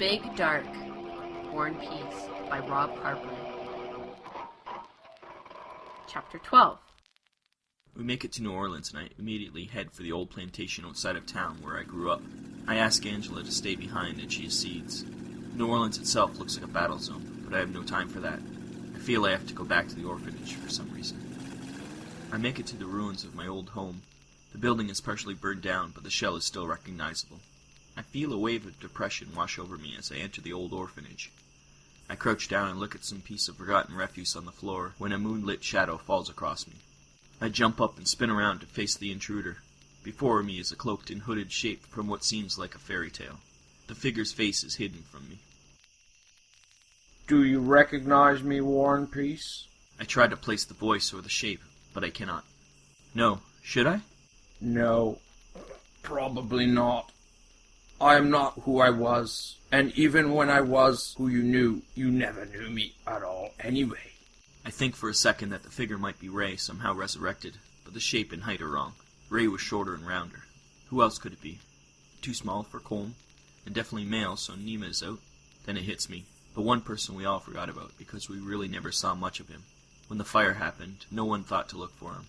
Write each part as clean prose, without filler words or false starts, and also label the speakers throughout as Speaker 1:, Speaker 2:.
Speaker 1: Big Dark, War and Peace by Rob Harper. Chapter 12.
Speaker 2: We make it to New Orleans, and I immediately head for the old plantation outside of town where I grew up. I ask Angela to stay behind, and she accedes. New Orleans itself looks like a battle zone, but I have no time for that. I feel I have to go back to the orphanage for some reason. I make it to the ruins of my old home. The building is partially burned down, but the shell is still recognizable. I feel a wave of depression wash over me as I enter the old orphanage. I crouch down and look at some piece of forgotten refuse on the floor when a moonlit shadow falls across me. I jump up and spin around to face the intruder. Before me is a cloaked and hooded shape from what seems like a fairy tale. The figure's face is hidden from me.
Speaker 3: Do you recognize me, War and Peace?
Speaker 2: I try to place the voice or the shape, but I cannot. No, should I?
Speaker 3: No, probably not. I am not who I was, and even when I was who you never knew me at all anyway.
Speaker 2: I think for a second that the figure might be Ray, somehow resurrected, but the shape and height are wrong. Ray was shorter and rounder. Who else could it be? Too small for Colm, and definitely male, so Nima is out. Then it hits me. The one person we all forgot about, because we really never saw much of him. When the fire happened, no one thought to look for him.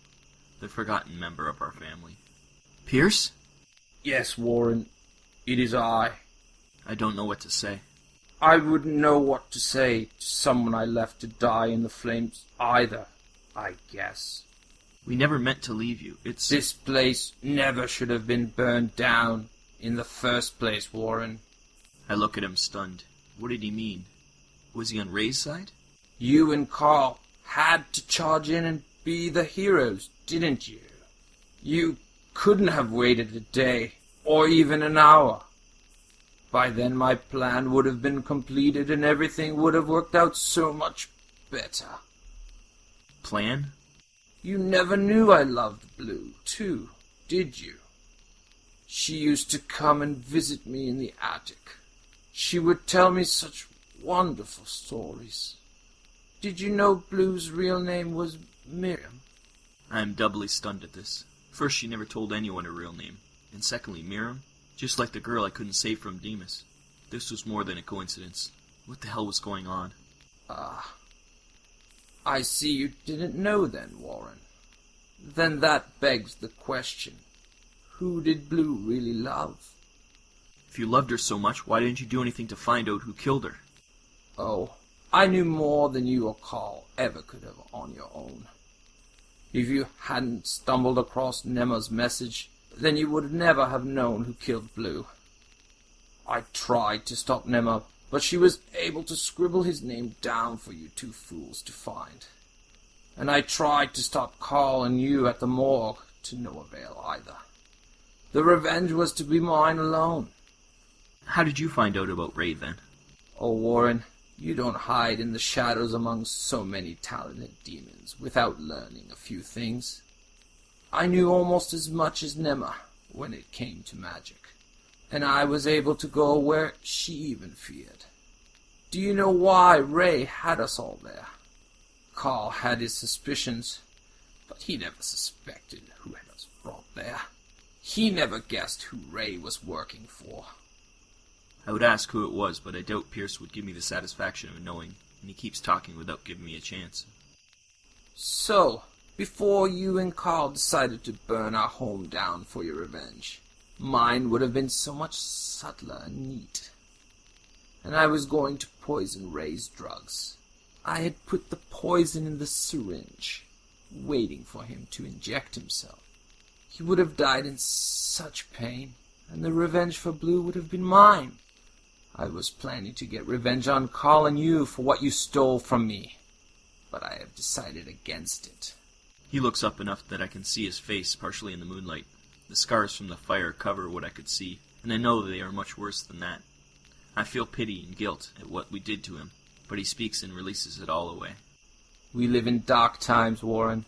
Speaker 2: The forgotten member of our family. Pierce?
Speaker 3: Yes, Warren, it is I.
Speaker 2: I don't know what to say.
Speaker 3: I wouldn't know what to say to someone I left to die in the flames either, I guess.
Speaker 2: We never meant to leave you.
Speaker 3: This place never should have been burned down in the first place, Warren.
Speaker 2: I look at him stunned. What did he mean? Was he on Ray's side?
Speaker 3: You and Carl had to charge in and be the heroes, didn't you? You couldn't have waited a day, or even an hour. By then my plan would have been completed and everything would have worked out so much better.
Speaker 2: Plan?
Speaker 3: You never knew I loved Blue, too, did you? She used to come and visit me in the attic. She would tell me such wonderful stories. Did you know Blue's real name was Miriam?
Speaker 2: I am doubly stunned at this. First, she never told anyone her real name. And secondly, Miriam? Just like the girl I couldn't save from Demas. This was more than a coincidence. What the hell was going on?
Speaker 3: I see you didn't know then, Warren. Then that begs the question. Who did Blue really love?
Speaker 2: If you loved her so much, why didn't you do anything to find out who killed her?
Speaker 3: Oh, I knew more than you or Carl ever could have on your own. If you hadn't stumbled across Nema's message, then you would never have known who killed Blue. I tried to stop Nema, but she was able to scribble his name down for you two fools to find. And I tried to stop Carl and you at the morgue, to no avail either. The revenge was to be mine alone.
Speaker 2: How did you find out about Ray, then?
Speaker 3: Oh, Warren, you don't hide in the shadows among so many talented demons without learning a few things. I knew almost as much as Nema when it came to magic, and I was able to go where she even feared. Do you know why Ray had us all there? Carl had his suspicions, but he never suspected who had us brought there. He never guessed who Ray was working for.
Speaker 2: I would ask who it was, but I doubt Pierce would give me the satisfaction of knowing, and he keeps talking without giving me a chance.
Speaker 3: So, before you and Carl decided to burn our home down for your revenge, mine would have been so much subtler and neat. And I was going to poison Ray's drugs. I had put the poison in the syringe, waiting for him to inject himself. He would have died in such pain, and the revenge for Blue would have been mine. I was planning to get revenge on Carl and you for what you stole from me, but I have decided against it.
Speaker 2: He looks up enough that I can see his face partially in the moonlight. The scars from the fire cover what I could see, and I know they are much worse than that. I feel pity and guilt at what we did to him, but he speaks and releases it all away.
Speaker 3: We live in dark times, Warren.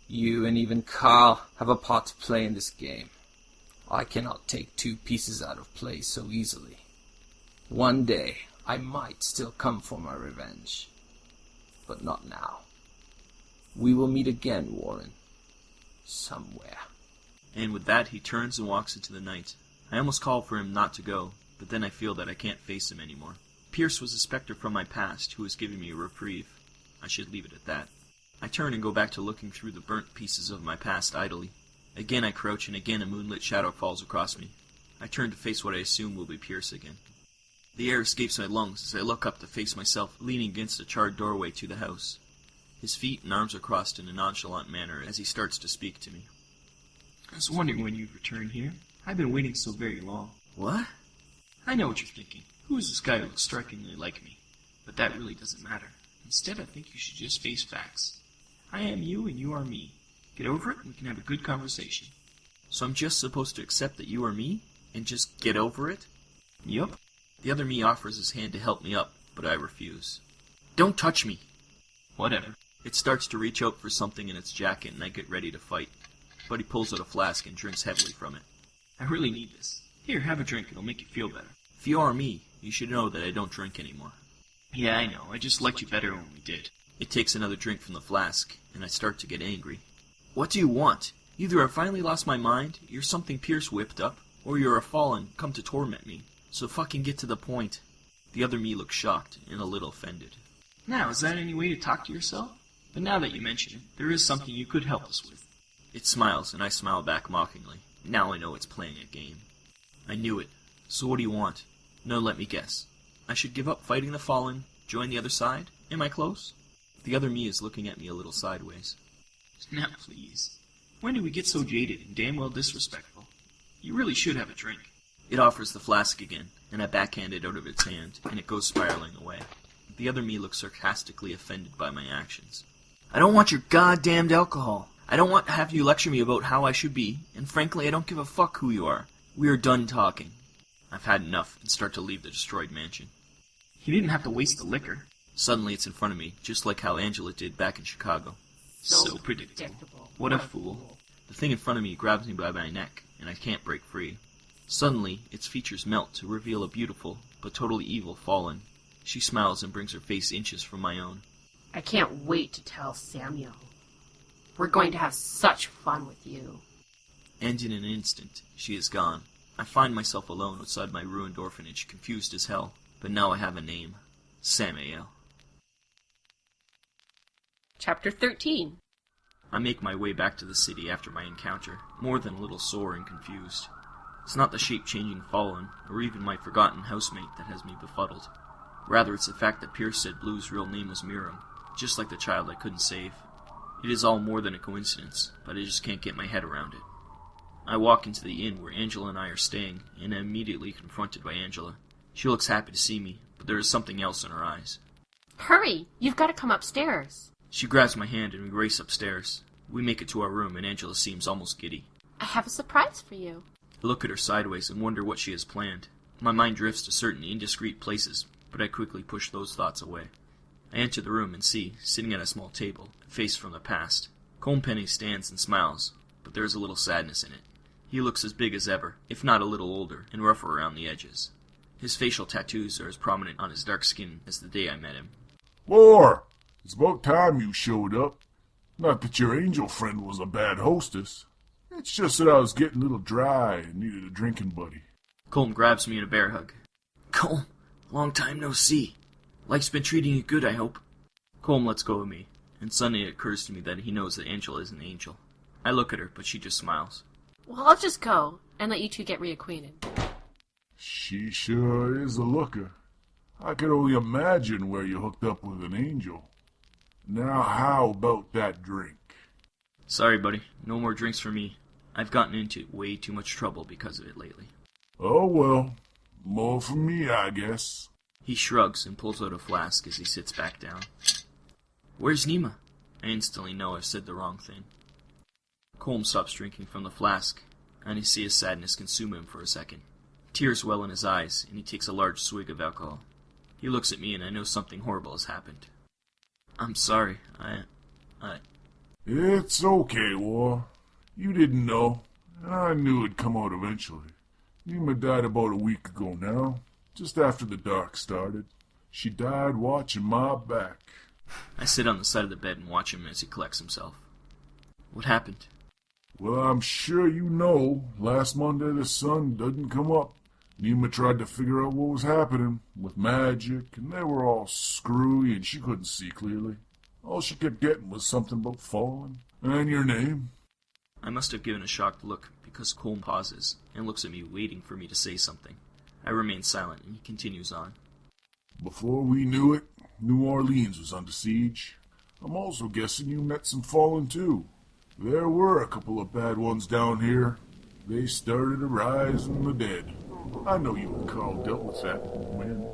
Speaker 3: You and even Carl have a part to play in this game. I cannot take two pieces out of place so easily. One day, I might still come for my revenge. But not now. We will meet again, Warren. Somewhere.
Speaker 2: And with that, he turns and walks into the night. I almost call for him not to go, but then I feel that I can't face him anymore. Pierce was a specter from my past who was giving me a reprieve. I should leave it at that. I turn and go back to looking through the burnt pieces of my past idly. Again I crouch, and again a moonlit shadow falls across me. I turn to face what I assume will be Pierce again. The air escapes my lungs as I look up to face myself leaning against a charred doorway to the house. His feet and arms are crossed in a nonchalant manner as he starts to speak to me.
Speaker 4: I was wondering when you'd return here. I've been waiting so very long.
Speaker 2: What?
Speaker 4: I know what you're thinking. Who is this guy who looks strikingly like me? But that really doesn't matter. Instead, I think you should just face facts. I am you and you are me. Get over it and we can have a good conversation.
Speaker 2: So I'm just supposed to accept that you are me? And just get over it?
Speaker 4: Yup.
Speaker 2: The other me offers his hand to help me up, but I refuse. Don't touch me!
Speaker 4: Whatever.
Speaker 2: It starts to reach out for something in its jacket and I get ready to fight. But he pulls out a flask and drinks heavily from it.
Speaker 4: I really need this. Here, have a drink. It'll make you feel better.
Speaker 2: If you are me, you should know that I don't drink anymore.
Speaker 4: Yeah, I know. I just liked you better when we did.
Speaker 2: It takes another drink from the flask, and I start to get angry. What do you want? Either I've finally lost my mind, you're something Pierce whipped up, or you're a fallen come to torment me. So fucking get to the point. The other me looks shocked and a little offended.
Speaker 4: Now, is that any way to talk to yourself? But now that you mention it, there is something you could help us with.
Speaker 2: It smiles, and I smile back mockingly. Now I know it's playing a game. I knew it. So what do you want? No, let me guess. I should give up fighting the fallen, join the other side? Am I close? The other me is looking at me a little sideways.
Speaker 4: Now, please. When did we get so jaded and damn well disrespectful? You really should have a drink.
Speaker 2: It offers the flask again, and I backhand it out of its hand, and it goes spiraling away. The other me looks sarcastically offended by my actions. I don't want your goddamned alcohol. I don't want to have you lecture me about how I should be, and frankly I don't give a fuck who you are. We are done talking. I've had enough, and start to leave the destroyed mansion.
Speaker 4: You didn't have to waste the liquor.
Speaker 2: Suddenly it's in front of me, just like how Angela did back in Chicago.
Speaker 4: So predictable. What a fool.
Speaker 2: The thing in front of me grabs me by my neck, and I can't break free. Suddenly, its features melt to reveal a beautiful, but totally evil Fallen. She smiles and brings her face inches from my own.
Speaker 1: I can't wait to tell Samuel. We're going to have such fun with you.
Speaker 2: And in an instant, she is gone. I find myself alone outside my ruined orphanage, confused as hell. But now I have a name. Samael.
Speaker 1: Chapter 13.
Speaker 2: I make my way back to the city after my encounter, more than a little sore and confused. It's not the shape-changing Fallen, or even my forgotten housemate that has me befuddled. Rather, it's the fact that Pierce said Blue's real name was Miriam, just like the child I couldn't save. It is all more than a coincidence, but I just can't get my head around it. I walk into the inn where Angela and I are staying, and am immediately confronted by Angela. She looks happy to see me, but there is something else in her eyes.
Speaker 1: Hurry! You've got to come upstairs.
Speaker 2: She grabs my hand and we race upstairs. We make it to our room and Angela seems almost giddy.
Speaker 1: I have a surprise for you.
Speaker 2: I look at her sideways and wonder what she has planned. My mind drifts to certain indiscreet places, but I quickly push those thoughts away. I enter the room and see, sitting at a small table, a face from the past. Colm Penny stands and smiles, but there is a little sadness in it. He looks as big as ever, if not a little older, and rougher around the edges. His facial tattoos are as prominent on his dark skin as the day I met him.
Speaker 5: Lore, it's about time you showed up. Not that your angel friend was a bad hostess. It's just that I was getting a little dry and needed a drinking buddy.
Speaker 2: Colm grabs me in a bear hug. Colm, long time no see. Life's been treating you good, I hope. Colm lets go of me, and suddenly it occurs to me that he knows that Angela is an angel. I look at her, but she just smiles.
Speaker 1: Well, I'll just go and let you two get reacquainted.
Speaker 5: She sure is a looker. I can only imagine where you hooked up with an angel. Now how about that drink?
Speaker 2: Sorry, buddy. No more drinks for me. I've gotten into way too much trouble because of it lately.
Speaker 5: Oh well, more for me, I guess.
Speaker 2: He shrugs and pulls out a flask as he sits back down. Where's Nima? I instantly know I've said the wrong thing. Colm stops drinking from the flask, and I see his sadness consume him for a second. Tears well in his eyes, and he takes a large swig of alcohol. He looks at me, and I know something horrible has happened. I'm sorry.
Speaker 5: It's okay, War. You didn't know. I knew it'd come out eventually. Nima died about a week ago now, just after the dark started. She died watching my back.
Speaker 2: I sit on the side of the bed and watch him as he collects himself. What happened?
Speaker 5: Well, I'm sure you know, last Monday the sun didn't come up. Nima tried to figure out what was happening with magic, and they were all screwy and she couldn't see clearly. All she kept getting was something about falling. And your name?
Speaker 2: I must have given a shocked look, because Colm pauses and looks at me, waiting for me to say something. I remain silent, and he continues on.
Speaker 5: Before we knew it, New Orleans was under siege. I'm also guessing you met some fallen too. There were a couple of bad ones down here. They started a rise in the dead. I know you and Carl dealt with that, old man.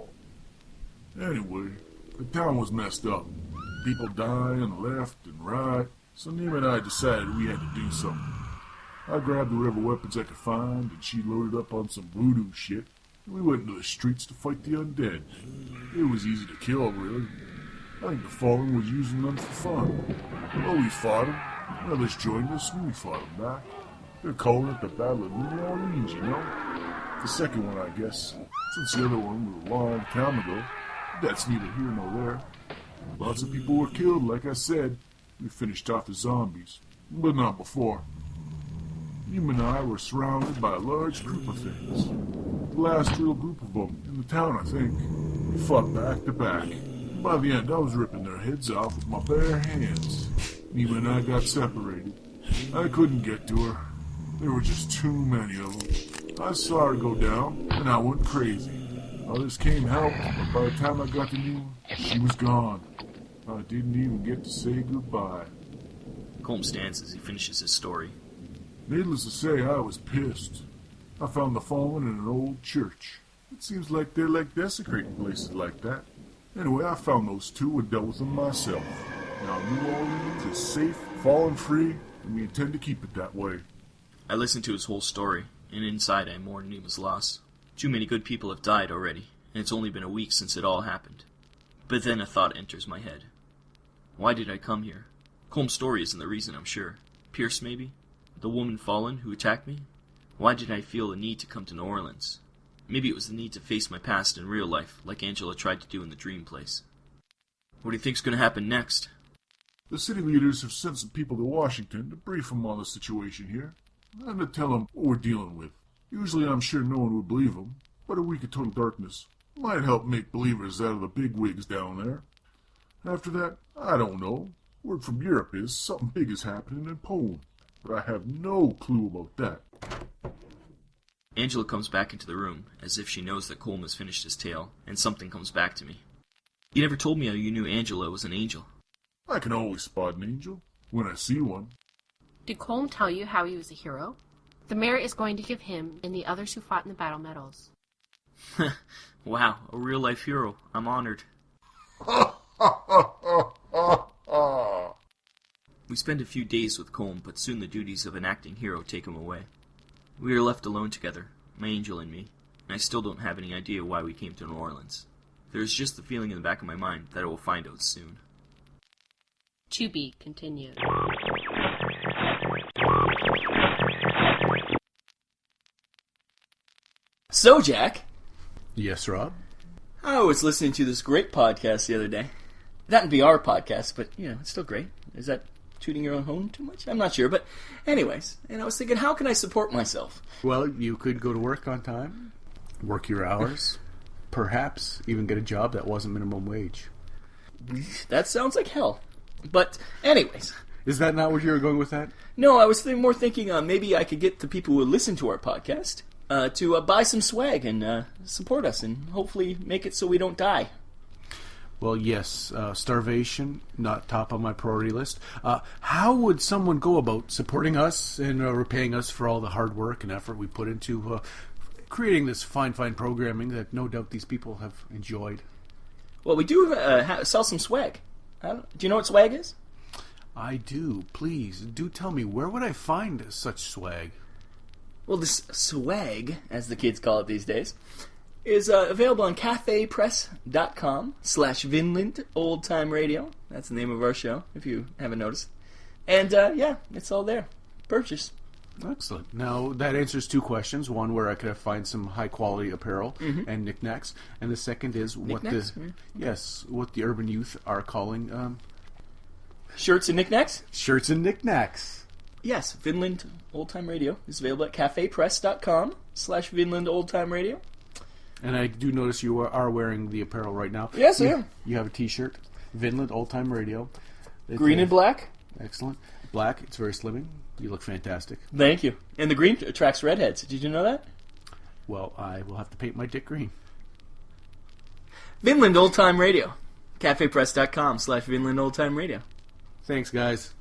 Speaker 5: Anyway, the town was messed up. People dying left and right, so Nima and I decided we had to do something. I grabbed whatever weapons I could find, and she loaded up on some voodoo shit, and we went into the streets to fight the undead. It was easy to kill, really. I think the Fallen was using them for fun. Well, we fought them. Others joined us, and we fought them back. They're calling it the Battle of New Orleans, you know? The second one, I guess, since the other one was a long time ago. That's neither here nor there. Lots of people were killed, like I said. We finished off the zombies, but not before. You and I were surrounded by a large group of things. The last real group of them in the town, I think. We fought back to back. By the end, I was ripping their heads off with my bare hands. Nima and I got separated. I couldn't get to her. There were just too many of them. I saw her go down, and I went crazy. Others came help, but by the time I got to Nima, she was gone. I didn't even get to say goodbye.
Speaker 2: Colm stands as he finishes his story.
Speaker 5: Needless to say, I was pissed. I found the Fallen in an old church. It seems like they like desecrating places like that. Anyway, I found those two and dealt with them myself. Now New Orleans is safe, Fallen free, and we intend to keep it that way.
Speaker 2: I listen to his whole story, and inside I mourn Nima's loss. Too many good people have died already, and it's only been a week since it all happened. But then a thought enters my head. Why did I come here? Colm's story isn't the reason, I'm sure. Pierce, maybe? The woman Fallen who attacked me? Why did I feel the need to come to New Orleans? Maybe it was the need to face my past in real life, like Angela tried to do in the dream place. What do you think's going to happen next?
Speaker 5: The city leaders have sent some people to Washington to brief them on the situation here, and to tell them what we're dealing with. Usually I'm sure no one would believe them, but a week of total darkness might help make believers out of the big wigs down there. After that, I don't know. Word from Europe is something big is happening in Poland, but I have no clue about that.
Speaker 2: Angela comes back into the room, as if she knows that Colm has finished his tale, and something comes back to me. You never told me how you knew Angela was an angel.
Speaker 5: I can always spot an angel, when I see one.
Speaker 1: Did Colm tell you how he was a hero? The mayor is going to give him and the others who fought in the battle medals.
Speaker 2: Wow, a real-life hero. I'm honored. We spend a few days with Colm, but soon the duties of an acting hero take him away. We are left alone together, my angel and me, and I still don't have any idea why we came to New Orleans. There is just the feeling in the back of my mind that I will find out soon.
Speaker 1: To be continued.
Speaker 6: So, Jack,
Speaker 7: Yes, Rob?
Speaker 6: I was listening to this great podcast the other day. That would be our podcast, but, it's still great. Is that tooting your own horn too much? I'm not sure, but anyways. And I was thinking, how can I support myself?
Speaker 7: Well, you could go to work on time, work your hours, perhaps even get a job that wasn't minimum wage.
Speaker 6: That sounds like hell. But anyways.
Speaker 7: Is that not where you were going with that?
Speaker 6: No, I was more thinking maybe I could get the people who listen to our podcast to buy some swag and support us and hopefully make it so we don't die.
Speaker 7: Well, yes, starvation, not top on my priority list. How would someone go about supporting us and repaying us for all the hard work and effort we put into creating this fine programming that no doubt these people have enjoyed?
Speaker 6: Well, we do sell some swag. Do you know what swag is?
Speaker 7: I do. Please, do tell me, where would I find such swag?
Speaker 6: Well, this swag, as the kids call it these days, is available on cafepress.com/Vinland Old Time Radio. That's the name of our show, if you haven't noticed. And, it's all there. Purchase.
Speaker 7: Excellent. Now, that answers two questions. One, where I could find some high-quality apparel and knickknacks. And the second is what the urban youth are calling
Speaker 6: Shirts and knickknacks?
Speaker 7: shirts and knickknacks.
Speaker 6: Yes, Vinland Old Time Radio is available at cafepress.com/Vinland Old Time Radio.
Speaker 7: And I do notice you are wearing the apparel right now.
Speaker 6: Yes, I am.
Speaker 7: You have a T-shirt, Vinland Old Time Radio.
Speaker 6: Green and black.
Speaker 7: Excellent. Black. It's very slimming. You look fantastic.
Speaker 6: Thank you. And the green attracts redheads. Did you know that?
Speaker 7: Well, I will have to paint my dick green.
Speaker 6: Vinland Old Time Radio. CafePress.com/Vinland Old Time Radio.
Speaker 7: Thanks, guys.